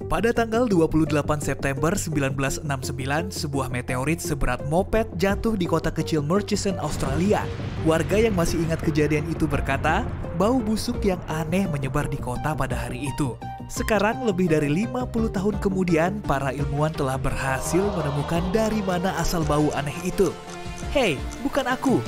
Pada tanggal 28 September 1969, sebuah meteorit seberat moped jatuh di kota kecil Murchison, Australia. Warga yang masih ingat kejadian itu berkata, bau busuk yang aneh menyebar di kota pada hari itu. Sekarang lebih dari 50 tahun kemudian, para ilmuwan telah berhasil menemukan dari mana asal bau aneh itu. Hei, bukan aku!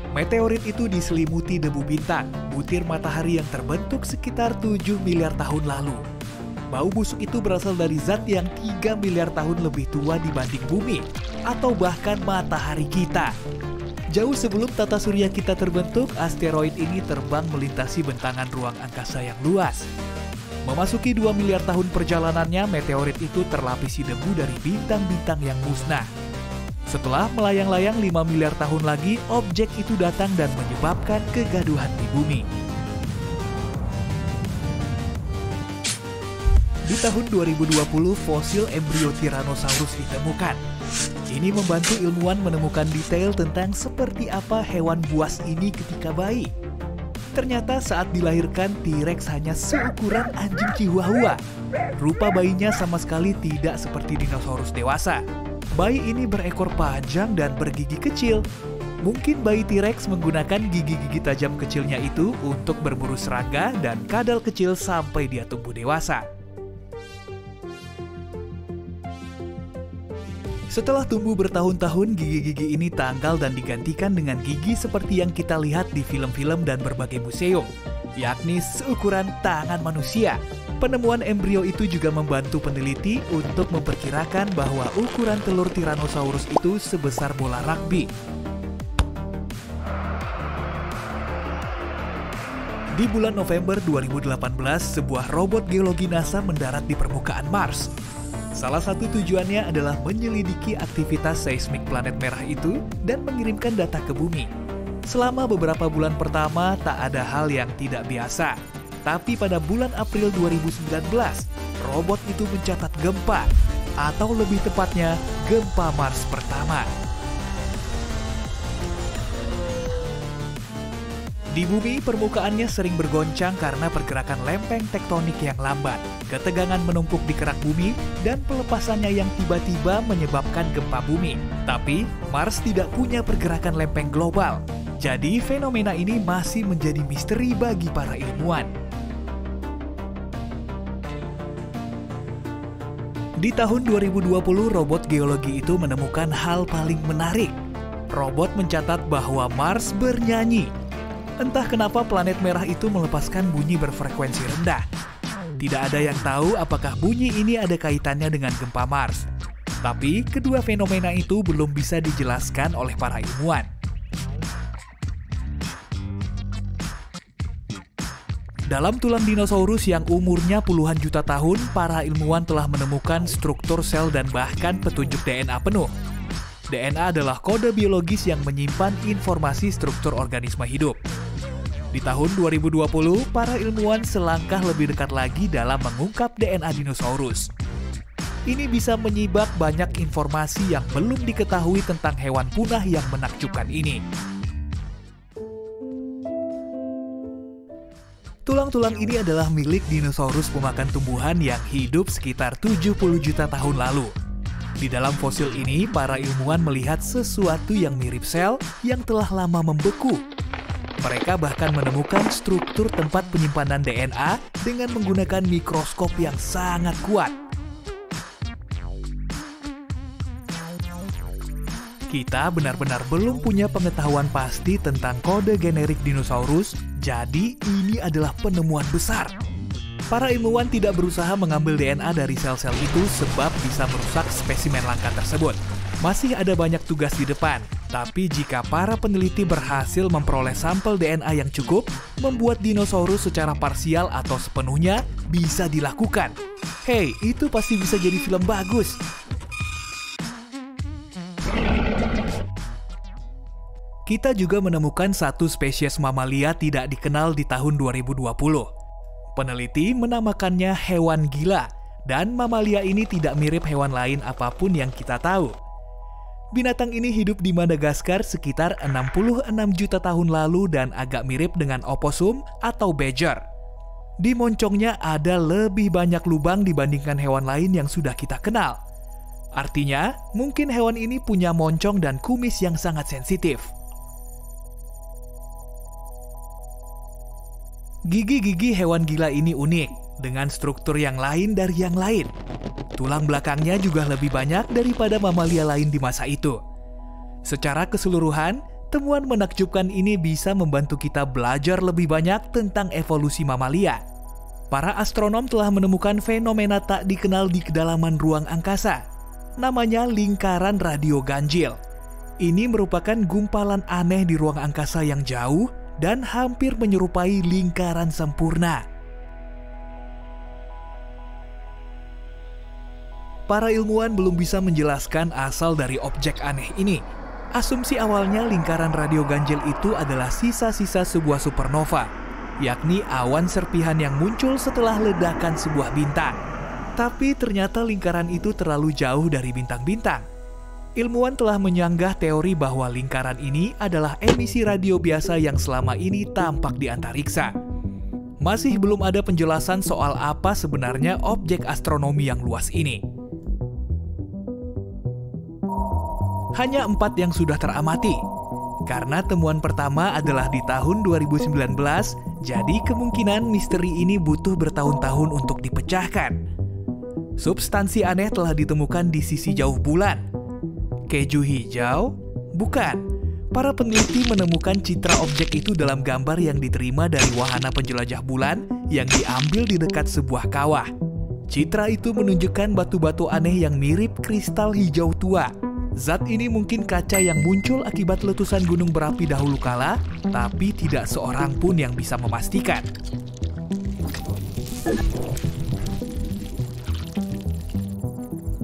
Meteorit itu diselimuti debu bintang, butir matahari yang terbentuk sekitar 7 miliar tahun lalu. Bau busuk itu berasal dari zat yang 3 miliar tahun lebih tua dibanding bumi, atau bahkan matahari kita. Jauh sebelum tata surya kita terbentuk, asteroid ini terbang melintasi bentangan ruang angkasa yang luas. Memasuki 2 miliar tahun perjalanannya, meteorit itu terlapisi debu dari bintang-bintang yang musnah. Setelah melayang-layang 5 miliar tahun lagi, objek itu datang dan menyebabkan kegaduhan di bumi. Di tahun 2020, fosil embrio Tyrannosaurus ditemukan. Ini membantu ilmuwan menemukan detail tentang seperti apa hewan buas ini ketika bayi. Ternyata saat dilahirkan, T-Rex hanya seukuran anjing Chihuahua. Rupa bayinya sama sekali tidak seperti dinosaurus dewasa. Bayi ini berekor panjang dan bergigi kecil. Mungkin bayi T-Rex menggunakan gigi-gigi tajam kecilnya itu untuk berburu serangga dan kadal kecil sampai dia tumbuh dewasa. Setelah tumbuh bertahun-tahun, gigi-gigi ini tanggal dan digantikan dengan gigi seperti yang kita lihat di film-film dan berbagai museum, yakni seukuran tangan manusia. Penemuan embrio itu juga membantu peneliti untuk memperkirakan bahwa ukuran telur Tyrannosaurus itu sebesar bola rugby. Di bulan November 2018, sebuah robot geologi NASA mendarat di permukaan Mars. Salah satu tujuannya adalah menyelidiki aktivitas seismik planet merah itu dan mengirimkan data ke bumi. Selama beberapa bulan pertama, tak ada hal yang tidak biasa. Tapi pada bulan April 2019, robot itu mencatat gempa, atau lebih tepatnya, gempa Mars pertama. Di bumi, permukaannya sering bergoncang karena pergerakan lempeng tektonik yang lambat, ketegangan menumpuk di kerak bumi, dan pelepasannya yang tiba-tiba menyebabkan gempa bumi. Tapi, Mars tidak punya pergerakan lempeng global. Jadi, fenomena ini masih menjadi misteri bagi para ilmuwan. Di tahun 2020, robot geologi itu menemukan hal paling menarik. Robot mencatat bahwa Mars bernyanyi. Entah kenapa planet merah itu melepaskan bunyi berfrekuensi rendah. Tidak ada yang tahu apakah bunyi ini ada kaitannya dengan gempa Mars. Tapi, kedua fenomena itu belum bisa dijelaskan oleh para ilmuwan. Dalam tulang dinosaurus yang umurnya puluhan juta tahun, para ilmuwan telah menemukan struktur sel dan bahkan petunjuk DNA penuh. DNA adalah kode biologis yang menyimpan informasi struktur organisme hidup. Di tahun 2020, para ilmuwan selangkah lebih dekat lagi dalam mengungkap DNA dinosaurus. Ini bisa menyibak banyak informasi yang belum diketahui tentang hewan punah yang menakjubkan ini. Tulang-tulang ini adalah milik dinosaurus pemakan tumbuhan yang hidup sekitar 70 juta tahun lalu. Di dalam fosil ini, para ilmuwan melihat sesuatu yang mirip sel yang telah lama membeku. Mereka bahkan menemukan struktur tempat penyimpanan DNA dengan menggunakan mikroskop yang sangat kuat. Kita benar-benar belum punya pengetahuan pasti tentang kode generik dinosaurus, jadi ini adalah penemuan besar. Para ilmuwan tidak berusaha mengambil DNA dari sel-sel itu sebab bisa merusak spesimen langka tersebut. Masih ada banyak tugas di depan, tapi jika para peneliti berhasil memperoleh sampel DNA yang cukup, membuat dinosaurus secara parsial atau sepenuhnya bisa dilakukan. Hei, itu pasti bisa jadi film bagus. Kita juga menemukan satu spesies mamalia tidak dikenal di tahun 2020. Peneliti menamakannya hewan gila, dan mamalia ini tidak mirip hewan lain apapun yang kita tahu. Binatang ini hidup di Madagaskar sekitar 66 juta tahun lalu dan agak mirip dengan oposum atau badger. Di moncongnya ada lebih banyak lubang dibandingkan hewan lain yang sudah kita kenal. Artinya, mungkin hewan ini punya moncong dan kumis yang sangat sensitif. Gigi-gigi hewan gila ini unik, dengan struktur yang lain dari yang lain. Tulang belakangnya juga lebih banyak daripada mamalia lain di masa itu. Secara keseluruhan, temuan menakjubkan ini bisa membantu kita belajar lebih banyak tentang evolusi mamalia. Para astronom telah menemukan fenomena tak dikenal di kedalaman ruang angkasa. Namanya lingkaran radio ganjil. Ini merupakan gumpalan aneh di ruang angkasa yang jauh dan hampir menyerupai lingkaran sempurna. Para ilmuwan belum bisa menjelaskan asal dari objek aneh ini. Asumsi awalnya lingkaran radio ganjil itu adalah sisa-sisa sebuah supernova, yakni awan serpihan yang muncul setelah ledakan sebuah bintang. Tapi ternyata lingkaran itu terlalu jauh dari bintang-bintang. Ilmuwan telah menyanggah teori bahwa lingkaran ini adalah emisi radio biasa yang selama ini tampak di antariksa. Masih belum ada penjelasan soal apa sebenarnya objek astronomi yang luas ini. Hanya 4 yang sudah teramati. Karena temuan pertama adalah di tahun 2019, jadi kemungkinan misteri ini butuh bertahun-tahun untuk dipecahkan. Substansi aneh telah ditemukan di sisi jauh bulan. Keju hijau? Bukan. Para peneliti menemukan citra objek itu dalam gambar yang diterima dari wahana penjelajah bulan yang diambil di dekat sebuah kawah. Citra itu menunjukkan batu-batu aneh yang mirip kristal hijau tua. Zat ini mungkin kaca yang muncul akibat letusan gunung berapi dahulu kala, tapi tidak seorang pun yang bisa memastikan.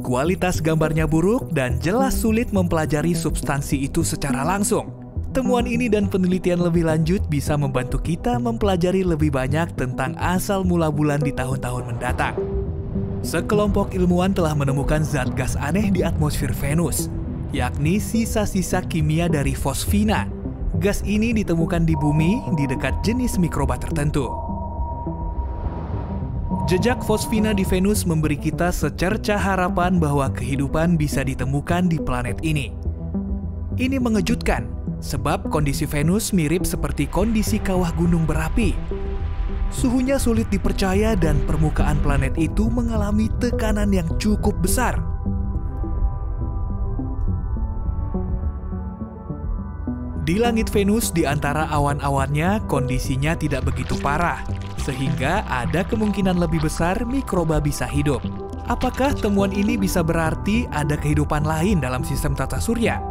Kualitas gambarnya buruk dan jelas sulit mempelajari substansi itu secara langsung. Temuan ini dan penelitian lebih lanjut bisa membantu kita mempelajari lebih banyak tentang asal mula bulan di tahun-tahun mendatang. Sekelompok ilmuwan telah menemukan zat gas aneh di atmosfer Venus, yakni sisa-sisa kimia dari fosfina. Gas ini ditemukan di bumi di dekat jenis mikroba tertentu. Jejak fosfina di Venus memberi kita secercah harapan bahwa kehidupan bisa ditemukan di planet ini. Ini mengejutkan, sebab kondisi Venus mirip seperti kondisi kawah gunung berapi. Suhunya sulit dipercaya dan permukaan planet itu mengalami tekanan yang cukup besar. Di langit Venus, di antara awan-awannya, kondisinya tidak begitu parah, sehingga ada kemungkinan lebih besar mikroba bisa hidup. Apakah temuan ini bisa berarti ada kehidupan lain dalam sistem tata surya?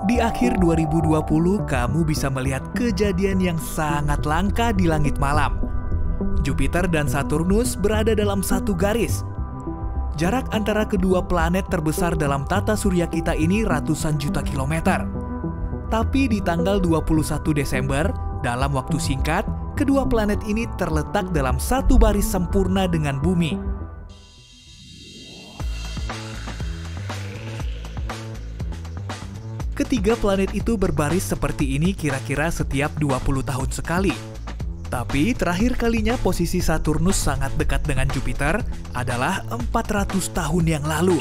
Di akhir 2020, kamu bisa melihat kejadian yang sangat langka di langit malam. Jupiter dan Saturnus berada dalam satu garis. Jarak antara kedua planet terbesar dalam tata surya kita ini ratusan juta kilometer. Tapi di tanggal 21 Desember, dalam waktu singkat, kedua planet ini terletak dalam satu baris sempurna dengan bumi. Ketiga planet itu berbaris seperti ini kira-kira setiap 20 tahun sekali. Tapi terakhir kalinya posisi Saturnus sangat dekat dengan Jupiter adalah 400 tahun yang lalu.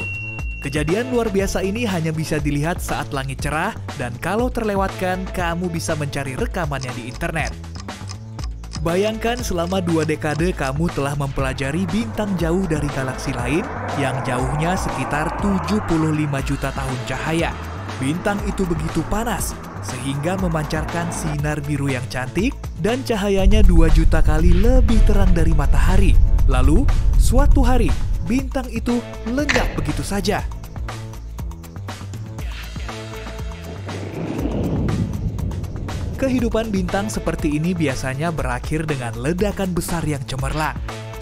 Kejadian luar biasa ini hanya bisa dilihat saat langit cerah, dan kalau terlewatkan, kamu bisa mencari rekamannya di internet. Bayangkan selama 2 dekade kamu telah mempelajari bintang jauh dari galaksi lain yang jauhnya sekitar 75 juta tahun cahaya. Bintang itu begitu panas, sehingga memancarkan sinar biru yang cantik dan cahayanya 2 juta kali lebih terang dari matahari. Lalu, suatu hari, bintang itu lenyap begitu saja. Kehidupan bintang seperti ini biasanya berakhir dengan ledakan besar yang cemerlang.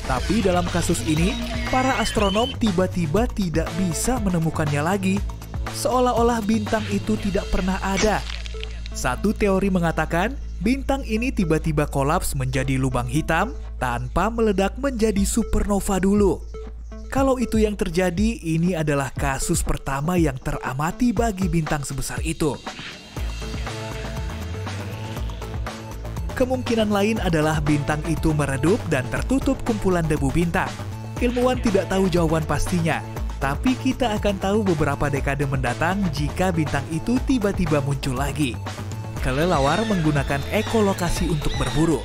Tapi dalam kasus ini, para astronom tiba-tiba tidak bisa menemukannya lagi. Seolah-olah bintang itu tidak pernah ada. Satu teori mengatakan, bintang ini tiba-tiba kolaps menjadi lubang hitam tanpa meledak menjadi supernova dulu. Kalau itu yang terjadi, ini adalah kasus pertama yang teramati bagi bintang sebesar itu. Kemungkinan lain adalah bintang itu meredup dan tertutup kumpulan debu bintang. Ilmuwan tidak tahu jawaban pastinya, tapi kita akan tahu beberapa dekade mendatang jika bintang itu tiba-tiba muncul lagi. Kelelawar menggunakan ekolokasi untuk berburu.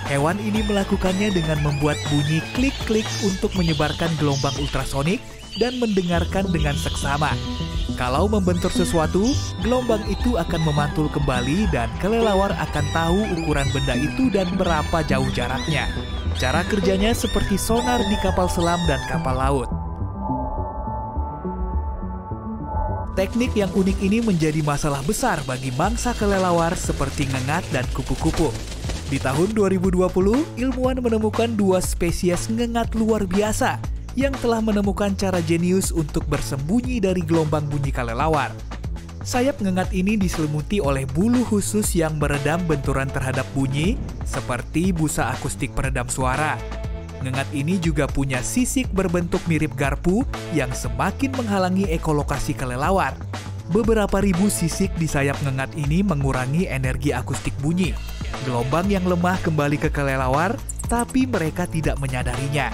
Hewan ini melakukannya dengan membuat bunyi klik-klik untuk menyebarkan gelombang ultrasonik dan mendengarkan dengan seksama. Kalau membentur sesuatu, gelombang itu akan memantul kembali dan kelelawar akan tahu ukuran benda itu dan berapa jauh jaraknya. Cara kerjanya seperti sonar di kapal selam dan kapal laut. Teknik yang unik ini menjadi masalah besar bagi mangsa kelelawar seperti ngengat dan kupu-kupu. Di tahun 2020, ilmuwan menemukan 2 spesies ngengat luar biasa yang telah menemukan cara jenius untuk bersembunyi dari gelombang bunyi kelelawar. Sayap ngengat ini diselimuti oleh bulu khusus yang meredam benturan terhadap bunyi, seperti busa akustik peredam suara. Ngengat ini juga punya sisik berbentuk mirip garpu yang semakin menghalangi ekolokasi kelelawar. Beberapa ribu sisik di sayap ngengat ini mengurangi energi akustik bunyi. Gelombang yang lemah kembali ke kelelawar, tapi mereka tidak menyadarinya.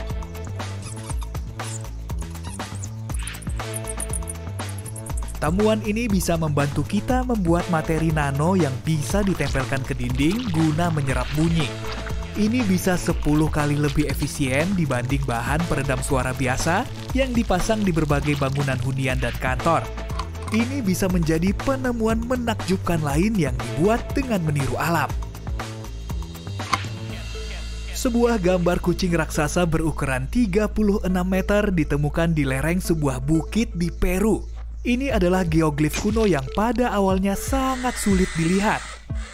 Temuan ini bisa membantu kita membuat materi nano yang bisa ditempelkan ke dinding guna menyerap bunyi. Ini bisa 10 kali lebih efisien dibanding bahan peredam suara biasa yang dipasang di berbagai bangunan hunian dan kantor. Ini bisa menjadi penemuan menakjubkan lain yang dibuat dengan meniru alam. Sebuah gambar kucing raksasa berukuran 36 meter ditemukan di lereng sebuah bukit di Peru. Ini adalah geoglif kuno yang pada awalnya sangat sulit dilihat.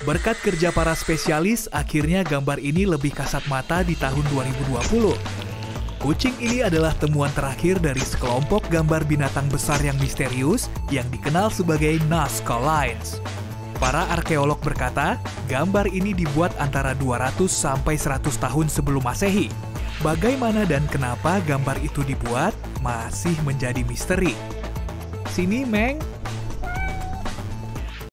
Berkat kerja para spesialis, akhirnya gambar ini lebih kasat mata di tahun 2020. Kucing ini adalah temuan terakhir dari sekelompok gambar binatang besar yang misterius yang dikenal sebagai Nazca Lines. Para arkeolog berkata, gambar ini dibuat antara 200 sampai 100 tahun sebelum Masehi. Bagaimana dan kenapa gambar itu dibuat masih menjadi misteri. Sini, Meng.